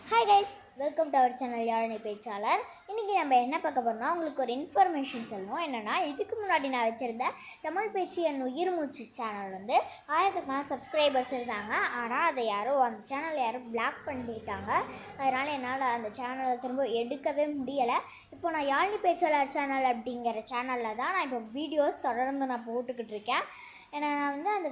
Hi guys, welcome to our channel Yazhini பேச்சாளர். இன்றைக்கி நம்ம என்ன பார்க்க போகிறோம்னா, உங்களுக்கு ஒரு இன்ஃபர்மேஷன் சொல்லணும். என்னென்னா, இதுக்கு முன்னாடி நான் வச்சுருந்த தமிழ் பேச்சு என் உயிர் மூச்சு சேனல் வந்து 1000 சப்ஸ்கிரைபர்ஸ் இருந்தாங்க. ஆனால் அதை அந்த சேனல் யாரும் பிளாக் பண்ணிட்டாங்க. அதனால் என்னால் அந்த சேனலை திரும்ப எடுக்கவே முடியலை. இப்போ நான் யாழினி பேச்சாளர் சேனல் அப்படிங்கிற சேனலில் தான் நான் இப்போ வீடியோஸ் தொடர்ந்து நான் போட்டுக்கிட்டு இருக்கேன். ஏன்னா நான் வந்து அந்த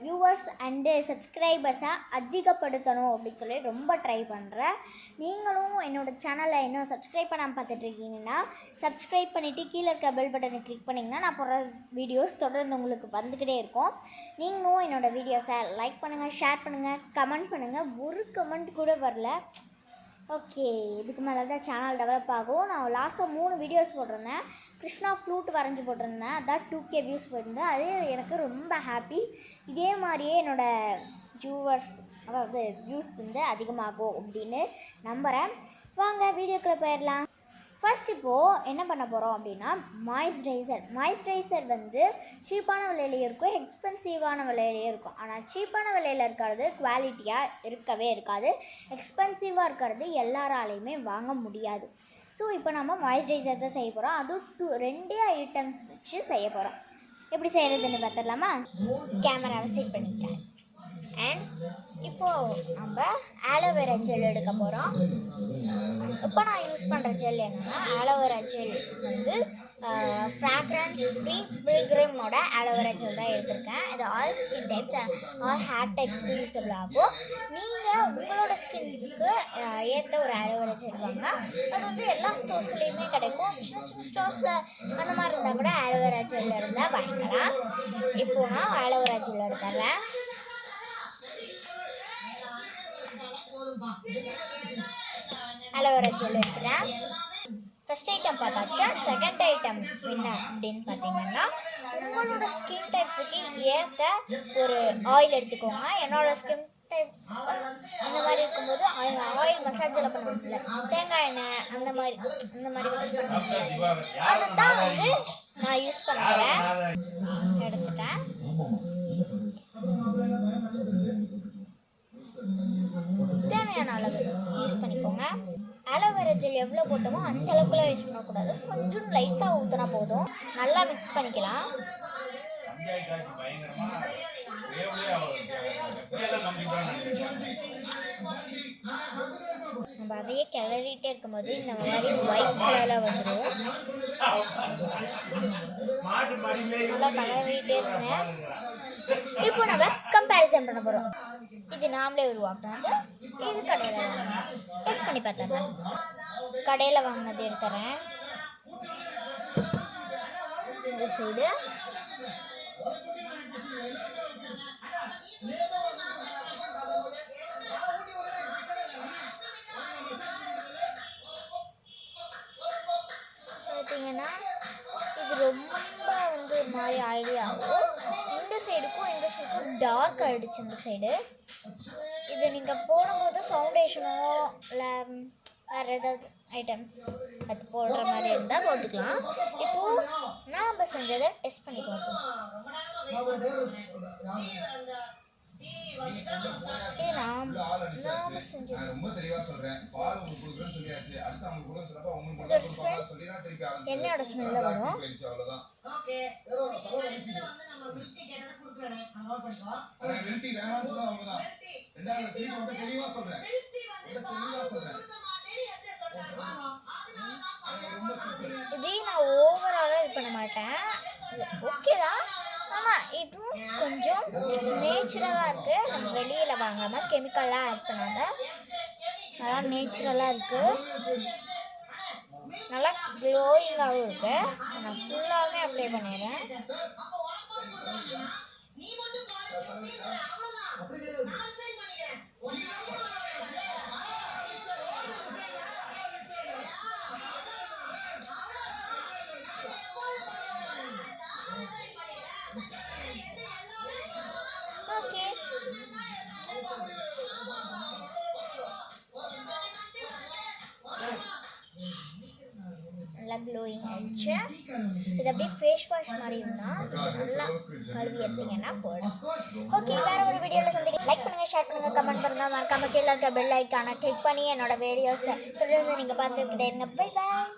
வியூவர்ஸ் அண்டு சப்ஸ்கிரைபர்ஸை அதிகப்படுத்தணும் அப்படின்னு சொல்லி ரொம்ப ட்ரை பண்ணுறேன். நீங்களும் என்னோடய சேனலை இன்னும் சப்ஸ்கிரைப் பண்ணாமல் பார்த்துட்ருக்கீங்கன்னா சப்ஸ்கிரைப் பண்ணிவிட்டு கீழே இருக்க பெல் பட்டனை கிளிக் பண்ணிங்கன்னா நான் போடுற வீடியோஸ் தொடர்ந்து உங்களுக்கு வந்துக்கிட்டே இருக்கும். நீங்களும் என்னோடய வீடியோஸை லைக் பண்ணுங்கள், ஷேர் பண்ணுங்கள், கமெண்ட் பண்ணுங்கள். ஒரு கமெண்ட் கூட வரல. ஓகே, இதுக்கு மேலே தான் சேனல் டெவலப் ஆகும். நான் லாஸ்ட்டாக 3 வீடியோஸ் போட்டிருந்தேன். கிருஷ்ணா ஃப்ளூட் வரைஞ்சி போட்டிருந்தேன். அதான் 2K வியூஸ் போயிருந்தேன். அது எனக்கு ரொம்ப ஹாப்பி. இதே மாதிரியே என்னோடய வியூஸ் வந்து அதிகமாகும் அப்படின்னு நம்புகிறேன். வாங்க வீடியோக்குள்ளே போயிடலாம். ஃபர்ஸ்ட் இப்போது என்ன பண்ண போகிறோம் அப்படின்னா, மாய்ஸ்சரைசர் வந்து சீப்பான விலையிலையும் இருக்கும், எக்ஸ்பென்சிவான விலையிலையும் இருக்கும். ஆனால் சீப்பான விலையில் இருக்கிறது குவாலிட்டியாக இருக்கவே இருக்காது. எக்ஸ்பென்சிவாக இருக்கிறது எல்லாராலையுமே வாங்க முடியாது. ஸோ இப்போ நம்ம மாய்ஸ்சரைசர் தான் செய்ய போகிறோம். அதுவும் 2 ஐட்டம்ஸ் வச்சு செய்ய போகிறோம். எப்படி செய்கிறதுன்னு பார்த்துடலாமா? கேமராவை செட் பண்ணிட்டேன். அண்ட் இப்போது நம்ம ஆலோவேரா ஜெல் எடுக்க போகிறோம். இப்போ நான் யூஸ் பண்ணுற ஜெல் என்னென்னா, ஆலோவேரா ஜெல் வந்து ஃப்ராக்ரன்ஸ் ஃப்ரீ பில்கிரிமோட ஆலோவேரா ஜெல் தான் எடுத்திருக்கேன். இது all skin types, all hair டைப்ஸ்க்கு யூஸபிள் ஆகும். நீங்கள் உங்களோட ஸ்கின்னுக்கு ஏற்ற ஒரு ஆலோவேரா ஜெல் வாங்க. அது வந்து எல்லா ஸ்டோர்ஸ்லேயுமே கிடைக்கும். சின்ன சின்ன ஸ்டோர்ஸில் அந்த மாதிரி இருந்தால் கூட ஆலோவேரா ஜெல் இருந்தால் வாங்கிக்கலாம். இப்போது நான் ஆலோவேரா ஜெல் எடுத்துறேன். ஆலோவேரா ஜெல் எடுத்துட்டேன். ஃபஸ்ட் ஐட்டம் பார்த்தாச்சா. செகண்ட் ஐட்டம் என்ன அப்படின்னு பார்த்தீங்கன்னா, உங்களோட ஸ்கின் டைப்ஸுக்கு ஏற்ற ஒரு ஆயில் எடுத்துக்கோங்க. என்னோடய ஸ்கின் டைப்ஸ் அந்த மாதிரி இருக்கும்போது ஆயில் மசாஜில் பண்ண முடியல, தேங்காய் எண்ணெய் அந்த மாதிரி வச்சு பண்ணுவேன். அதை தான் வந்து நான் யூஸ் பண்ணுறேன். எடுத்துட்டேன். தேவையான அளவு யூஸ் பண்ணிக்கோங்க. ஆலோவேரா ஜெல் எவ்வளோ போட்டோமோ அந்த அளவுக்குலாம் யூஸ் பண்ணக்கூடாது. கொஞ்சம் லைட்டாக ஊற்றினா போதும். நல்லா மிக்ஸ் பண்ணிக்கலாம். நம்ம அதையே கிளறிட்டே இருக்கும்போது இந்த மாதிரி ஒயிட் கலரில் வந்துடும். நல்லா கிளறிட்டே இருந்தேன். இப்போ நம்ம கம்பேரிசன் பண்ண போகிறோம். இது நாமளே உருவாக்குறது, இது கடையில் வாங்கினேன். டெஸ்ட் பண்ணி பார்த்தேன். கடையில் வாங்கினது எடுத்துறேன். இந்த சைடு பார்த்தீங்கன்னா இது ரொம்ப வந்து ஒரு மாதிரி ஆயிடியாகும். இந்த சைடுக்கும் டார்க் ஆகிடுச்சு. இந்த சைடு இது நீங்கள் போடும்போது ஃபவுண்டேஷனோ இல்லை வேறு ஏதாவது ஐட்டம்ஸ் அது போடுற மாதிரி இருந்தால் போட்டுக்கலாம். இப்போது நாம் செஞ்சதை டெஸ்ட் பண்ணி பார்ப்போம். இது நாம் செஞ்சது ஒரு ஸ்மெல், என்னோட ஸ்மெல்ல வரும். இதையும் நான் ஓவராலாக இது பண்ண மாட்டேன். ஓகே தான், ஆனால் இதுவும் கொஞ்சம் நேச்சுரலாக இருக்குது. நம்ம வெளியில் வாங்காமல் கெமிக்கல்லாம் ஆட் பண்ணாத, நல்லா நேச்சுரலாக இருக்குது. நல்லா க்ளோயிங்காகவும் இருக்குது. நான் ஃபுல்லாகவே அப்ளை பண்ணிடுறேன். ஓகே, நல்லா க்ளோயிங் ஆயிடுச்சு. இது அப்படியே ஃபேஸ் வாஷ் மாதிரி இருந்தால் நல்லா கழுவி எடுத்தீங்கன்னா போதும். ஓகே, வேறு ஒரு வீடியோவில் சந்திக்க லைக் பண்ணுங்கள், ஷேர் பண்ணுங்கள், கமெண்ட் பண்ணுங்கள், மறக்காம கீழே இருக்க பெல் ஐக்கானை கிளிக் பண்ணி என்னோட வீடியோஸை தொடர்ந்து நீங்கள் பார்த்துக்கிட்டே இருங்க. Bye bye.